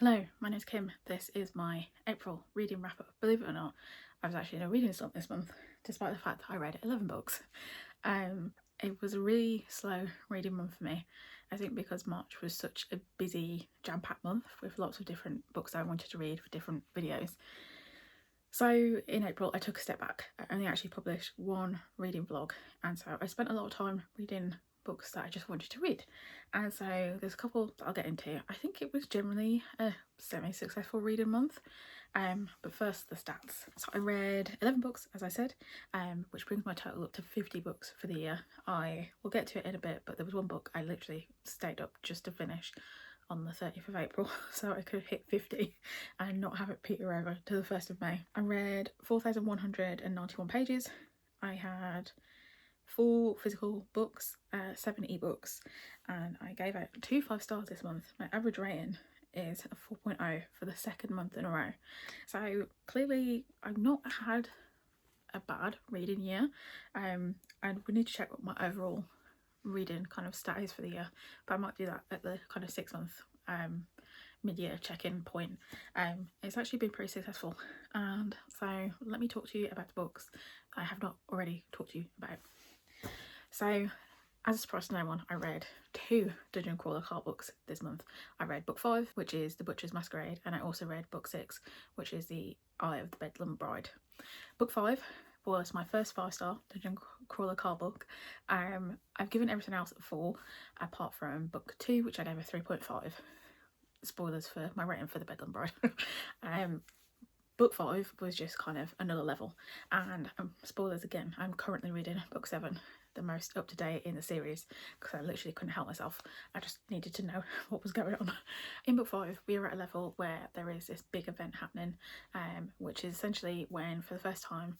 Hello, my name's Kim. This is my April reading wrap up. Believe it or not, I was actually in a reading slump this month, despite the fact that I read 11 books. It was a really slow reading month for me. I think because March was such a busy, jam-packed month with lots of different books I wanted to read for different videos. So in April, I took a step back. I only actually published one reading vlog, and so I spent a lot of time reading books that I just wanted to read. And so there's a couple that I'll get into. I think it was generally a semi-successful reading month. But first, the stats. So I read 11 books, as I said, which brings my total up to 50 books for the year. I will get to it in a bit, but there was one book I literally stayed up just to finish on the 30th of April, so I could hit 50 and not have it peter over to the 1st of May. I read 4,191 pages. I had 4 physical books, 7 ebooks, and I gave out 2 5-stars this month. My average rating is a 4.0 for the second month in a row. So clearly I've not had a bad reading year, and we need to check what my overall reading kind of stat is for the year, but I might do that at the kind of 6-month mid-year check-in point. It's actually been pretty successful, and so let me talk to you about the books that I have not already talked to you about. So, as a surprise to no one, I read 2 Dungeon Crawler card books this month. I read book 5, which is The Butcher's Masquerade, and I also read book 6, which is The Eye of the Bedlam Bride. Book 5 was my first 5-star Dungeon Crawler card book. I've given everything else a 4, apart from book 2, which I gave a 3.5. Spoilers for my rating for The Bedlam Bride. Book 5 was just kind of another level, and spoilers again, I'm currently reading book 7, the most up to date in the series, because I literally couldn't help myself. I just needed to know what was going on. In book 5, we are at a level where there is this big event happening, which is essentially when, for the first time,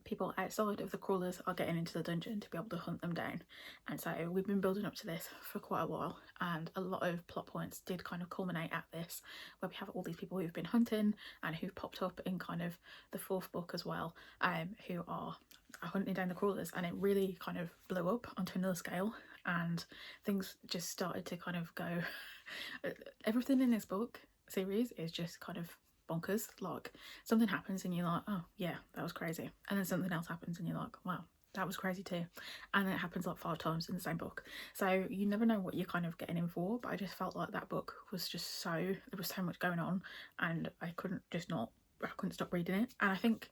people outside of the crawlers are getting into the dungeon to be able to hunt them down. And so we've been building up to this for quite a while, and a lot of plot points did kind of culminate at this, where we have all these people who've been hunting and who've popped up in kind of the 4th book as well, who are hunting down the crawlers, and it really kind of blew up onto another scale, and things just started to kind of go everything in this book series is just kind of bonkers. Like, something happens and you're like, oh yeah, that was crazy, and then something else happens and you're like, wow, that was crazy too, and then it happens like 5 times in the same book, so you never know what you're kind of getting in for. But I just felt like that book was just so, there was so much going on, and I couldn't stop reading it. And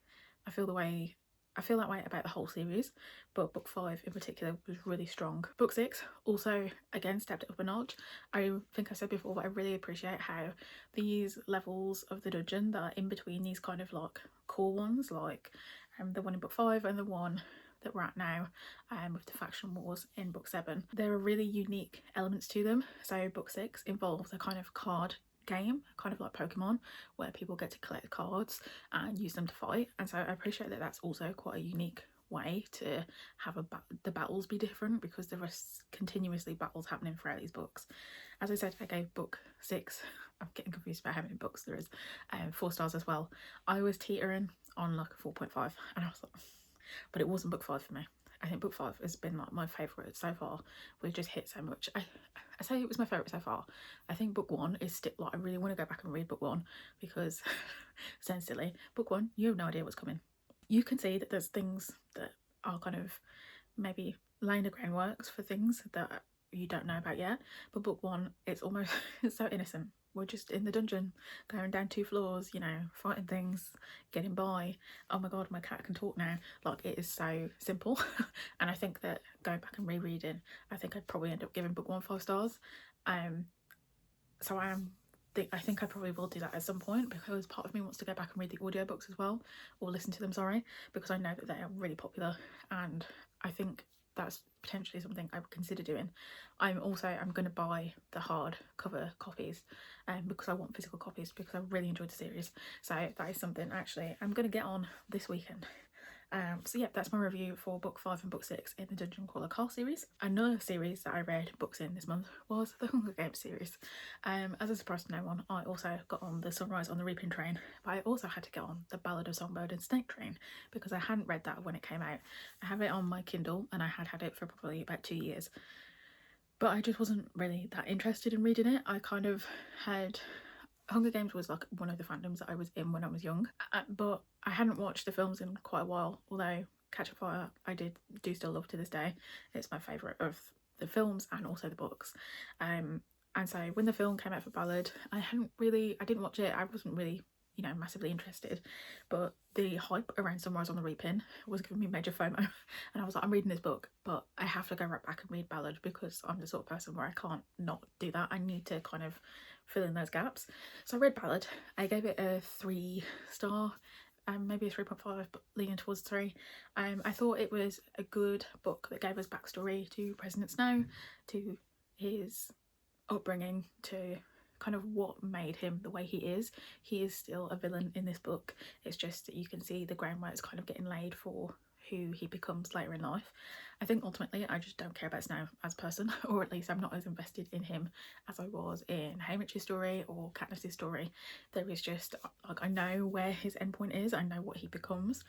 I feel that way about the whole series, but book 5 in particular was really strong. Book 6 also again stepped it up a notch. I think I said before, but I really appreciate how these levels of the dungeon that are in between these kind of like core ones, like the one in book 5 and the one that we're at now, with the faction wars in book 7, there are really unique elements to them. So book 6 involves a kind of card game, kind of like Pokemon, where people get to collect cards and use them to fight. And so I appreciate that that's also quite a unique way to have the battles be different, because there are continuously battles happening throughout these books. As I said, I gave book 6, I'm getting confused about how many books there is, 4 stars as well. I was teetering on like a 4.5, and I was like, but it wasn't book 5 for me. I think book 5 has been like my favourite so far. We've just hit so much. I say it was my favourite so far. I think book 1 is still like, I really want to go back and read book 1, because sounds silly, book 1, you have no idea what's coming. You can see that there's things that are kind of maybe laying the groundworks for things that you don't know about yet, but book 1, it's almost it's so innocent. We're just in the dungeon, going down 2 floors, you know, fighting things, getting by. Oh my god, my cat can talk now. Like, it is so simple. And I think that going back and rereading, I think I'd probably end up giving book 1 5 stars. So I think I probably will do that at some point, because part of me wants to go back and read the audiobooks as well, or listen to them, sorry, because I know that they are really popular, and I think that's potentially something I would consider doing. I'm going to buy the hardcover copies, because I want physical copies, because I really enjoyed the series. So that is something actually I'm going to get on this weekend. So yeah, that's my review for book 5 and book 6 in the Dungeon Crawler Car series. Another series that I read books in this month was the Hunger Games series. As a surprise to no one, I also got on the Sunrise on the Reaping train, but I also had to get on the Ballad of Songbird and Snake train, because I hadn't read that when it came out. I have it on my Kindle, and I had it for probably about 2 years, but I just wasn't really that interested in reading it. I kind of had Hunger Games was like one of the fandoms that I was in when I was young, but I hadn't watched the films in quite a while, although Catch a Fire I do still love to this day. It's my favourite of the films and also the books. And so when the film came out for Ballad, I didn't watch it. I wasn't really, massively interested, but the hype around Sunrise on the Reaping was giving me major FOMO, and I was like, I'm reading this book, but I have to go right back and read Ballad because I'm the sort of person where I can't not do that. I need to kind of fill in those gaps. So I read Ballad. I gave it a 3-star, maybe a 3.5, but leaning towards 3. I thought it was a good book that gave us backstory to President Snow, to his upbringing, to kind of what made him the way he is. He is still a villain in this book. It's just that you can see the groundwork is kind of getting laid for who he becomes later in life. I think ultimately I just don't care about Snow as a person, or at least I'm not as invested in him as I was in Haymitch's story or Katniss's story. There is just, like, I know where his endpoint is, I know what he becomes.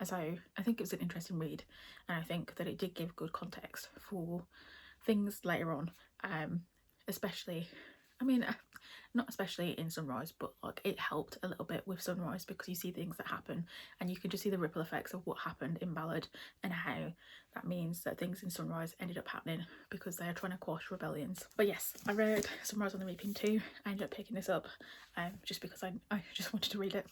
So I think it was an interesting read, and I think that it did give good context for things later on, especially, I mean, not especially in Sunrise, but like it helped a little bit with Sunrise because you see things that happen and you can just see the ripple effects of what happened in Ballad and how that means that things in Sunrise ended up happening because they are trying to quash rebellions. But yes, I read Sunrise on the Reaping too. I ended up picking this up just because I just wanted to read it.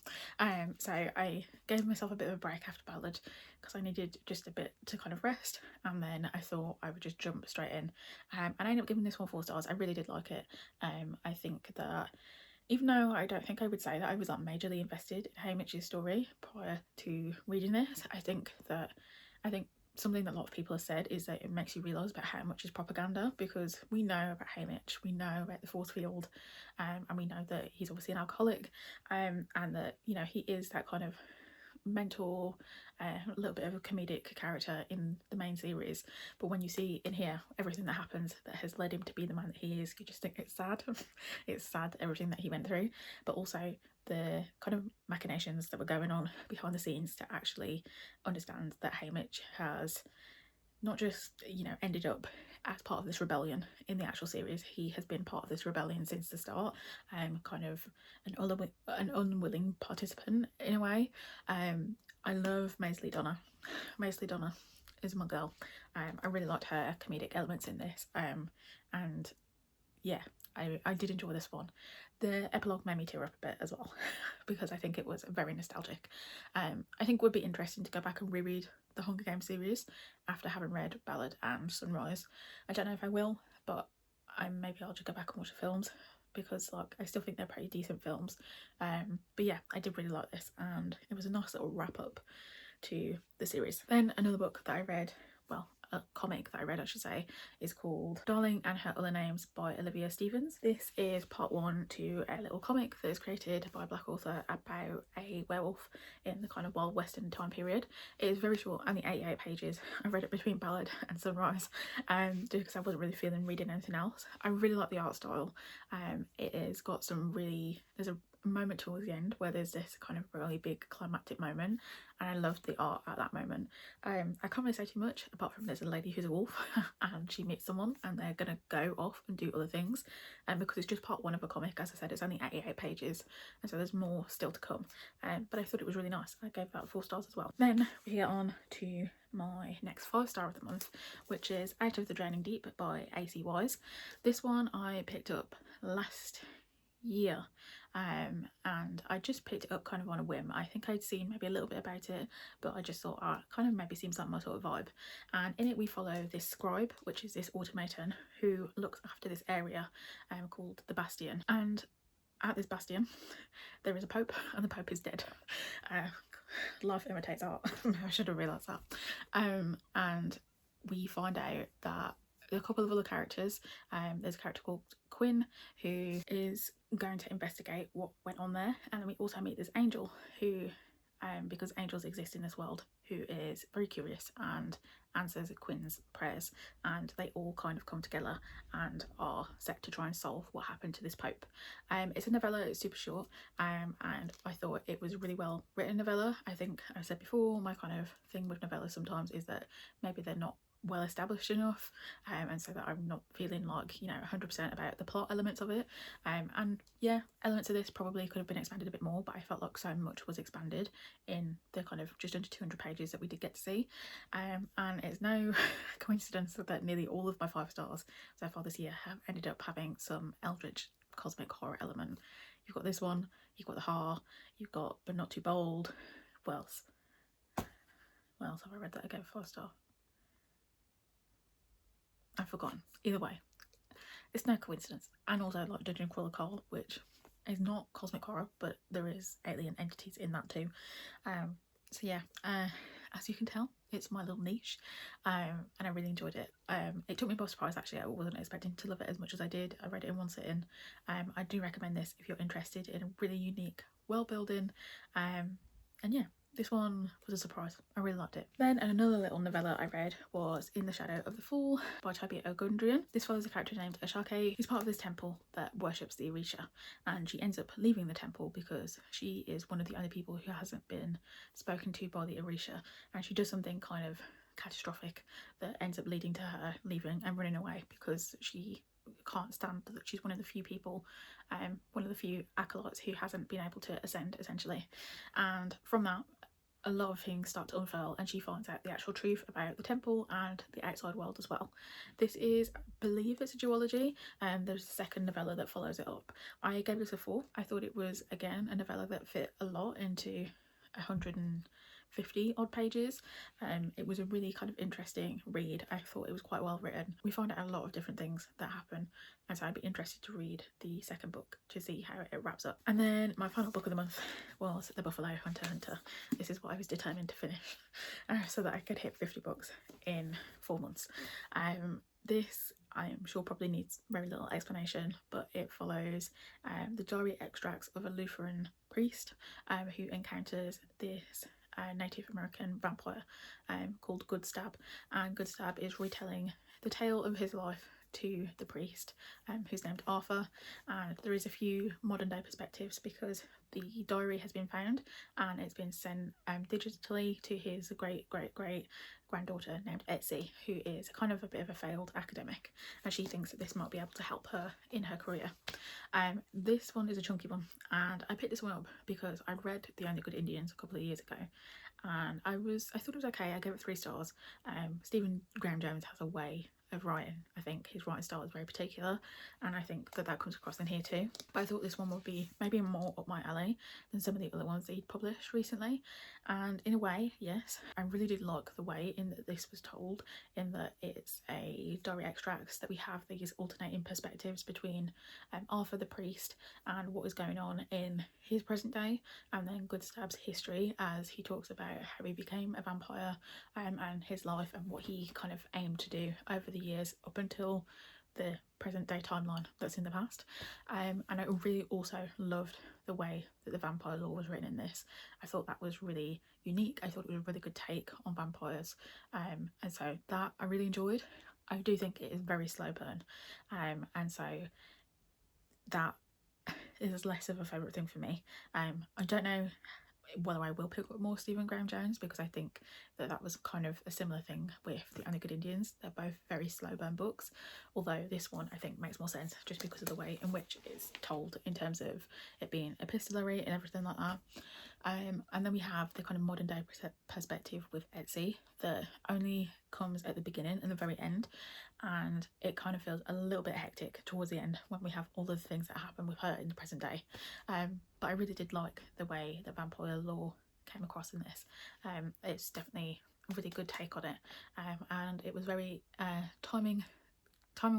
So I gave myself a bit of a break after Ballad because I needed just a bit to kind of rest, and then I thought I would just jump straight in. And I ended up giving this one 4 stars. I really did like it. I think that even though I don't think I would say that I was like majorly invested in Haymitch's story prior to reading this, I think something that a lot of people have said is that it makes you realise about how much is propaganda, because we know about Haymitch, we know about the force field, and we know that he's obviously an alcoholic, and that, he is that kind of mentor, a little bit of a comedic character in the main series, but when you see in here everything that happens that has led him to be the man that he is, you just think it's sad. It's sad, everything that he went through, but also the kind of machinations that were going on behind the scenes to actually understand that Haymitch has not just, ended up as part of this rebellion in the actual series. He has been part of this rebellion since the start, kind of an unwilling participant in a way. I love Maisley Donna. Maisley Donna is my girl. I really liked her comedic elements in this, and yeah, I did enjoy this one. The epilogue made me tear up a bit as well because I think it was very nostalgic. I think it would be interesting to go back and reread the Hunger Games series after having read Ballad and Sunrise. I don't know if I will, but maybe I'll just go back and watch the films because, like, I still think they're pretty decent films. But yeah, I did really like this, and it was a nice little wrap up to the series. Then another book that I read, well, a comic that I read, I should say, is called Darling and Her Other Names by Olivia Stevens. This is part 1 to a little comic that is created by a black author about a werewolf in the kind of Wild Western time period. It is very short, only 88 pages. I read it between Ballad and Sunrise, just because I wasn't really feeling reading anything else. I really like the art style. It has got there's a moment towards the end where there's this kind of really big climactic moment, and I loved the art at that moment. I can't really say too much apart from there's a lady who's a wolf and she meets someone and they're gonna go off and do other things, and because it's just part 1 of a comic, as I said, it's only 88 pages, and so there's more still to come, but I thought it was really nice. I gave that 4 stars as well. Then we get on to my next 5-star of the month, which is Out of the Drowning Deep by AC Wise. This one I picked up last year, and I just picked it up kind of on a whim. I think I'd seen maybe a little bit about it, but I just thought, kind of maybe seems like my sort of vibe. And in it we follow this scribe, which is this automaton who looks after this area called the Bastion, and at this Bastion there is a pope, and the pope is dead. Life imitates art. I should have realised that. And we find out that a couple of other characters, there's a character called Quinn who is going to investigate what went on there, and then we also meet this angel who, because angels exist in this world, who is very curious and answers Quinn's prayers, and they all kind of come together and are set to try and solve what happened to this pope. It's a novella, it's super short, and I thought it was a really well written novella. I think I said before, my kind of thing with novellas sometimes is that maybe they're not well established enough, and so that I'm not feeling like, you know, 100% about the plot elements of it. And yeah, elements of this probably could have been expanded a bit more, but I felt like so much was expanded in the kind of just under 200 pages that we did get to see. And it's no coincidence that nearly all of my 5 stars so far this year have ended up having some eldritch cosmic horror element. You've got this one, you've got the Haar, you've got But Not Too Bold. What else? What else have I read that I gave a 5-star? I've forgotten. Either way, it's no coincidence. And also like Dungeon Crawler Carl, which is not cosmic horror, but there is alien entities in that too. So yeah, as you can tell, it's my little niche, and I really enjoyed it. It took me by surprise actually. I wasn't expecting to love it as much as I did. I read it in one sitting. I do recommend this if you're interested in a really unique world building, and yeah, this one was a surprise. I really liked it. Then another little novella I read was In the Shadow of the Fall by Toby Ogundrian. This follows a character named Ashake, who's part of this temple that worships the Orisha, and she ends up leaving the temple because she is one of the only people who hasn't been spoken to by the Orisha, and she does something kind of catastrophic that ends up leading to her leaving and running away because she can't stand that she's one of the few people, one of the few acolytes who hasn't been able to ascend essentially. And from that, a lot of things start to unfurl and she finds out the actual truth about the temple and the outside world as well. This is, I believe it's a duology, and there's a second novella that follows it up. I gave this a 4. I thought it was, again, a novella that fit a lot into 150 odd pages. It was a really kind of interesting read. I thought it was quite well written. We find out a lot of different things that happen, and so I'd be interested to read the second book to see how it wraps up. And then my final book of the month was The Buffalo Hunter Hunter. This is what I was determined to finish, so that I could hit 50 books in 4 months. This, I am sure, probably needs very little explanation, but it follows the diary extracts of a Lutheran priest who encounters this Native American vampire called Goodstab, and Goodstab is retelling the tale of his life to the priest, who's named Arthur. And there is a few modern day perspectives because the diary has been found and it's been sent digitally to his great granddaughter named Etsy, who is kind of a bit of a failed academic, and she thinks that this might be able to help her in her career. This one is a chunky one, and I picked this one up because I'd read The Only Good Indians a couple of years ago, and I thought it was okay. I gave it 3 stars. Stephen Graham Jones has a way of writing. I think his writing style is very particular, and I think that comes across in here too. But I thought this one would be maybe more up my alley than some of the other ones that he'd published recently. And in a way, yes, I really did like the way in that this was told, in that it's a diary extracts that we have these alternating perspectives between Arthur the priest and what is going on in his present day, and then Goodstab's history as he talks about how he became a vampire, and his life and what he kind of aimed to do over the years up until the present day timeline that's in the past. And I really also loved the way that the vampire lore was written in this. I thought that was really unique. I thought it was a really good take on vampires, and so that I really enjoyed. I do think it is very slow burn, and so that is less of a favourite thing for me. I don't know whether I will pick up more Stephen Graham Jones, because I think that was kind of a similar thing with The Only Good Indians. They're both very slow burn books, although this one I think makes more sense just because of the way in which it's told, in terms of it being epistolary and everything like that. And then we have the kind of modern day perspective with Etsy that only comes at the beginning and the very end, and it kind of feels a little bit hectic towards the end when we have all the things that happen with her in the present day. But I really did like the way that vampire lore came across in this. It's definitely a really good take on it, and it was very timing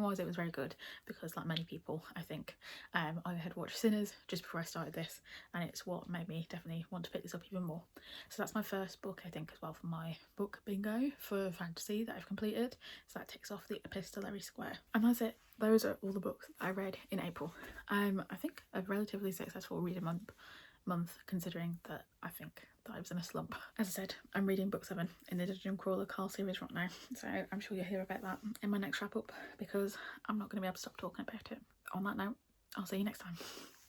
wise it was very good, because like many people I think I had watched Sinners just before I started this, and it's what made me definitely want to pick this up even more. So that's my first book, I think, as well, for my book bingo for fantasy that I've completed. So that ticks off the epistolary square, and that's it. Those are all the books I read in April. I think a relatively successful reading month, considering that I think that I was in a slump. As I said, I'm reading book 7 in the Dungeon Crawler Carl series right now, so I'm sure you'll hear about that in my next wrap up, because I'm not going to be able to stop talking about it. On that note, I'll see you next time.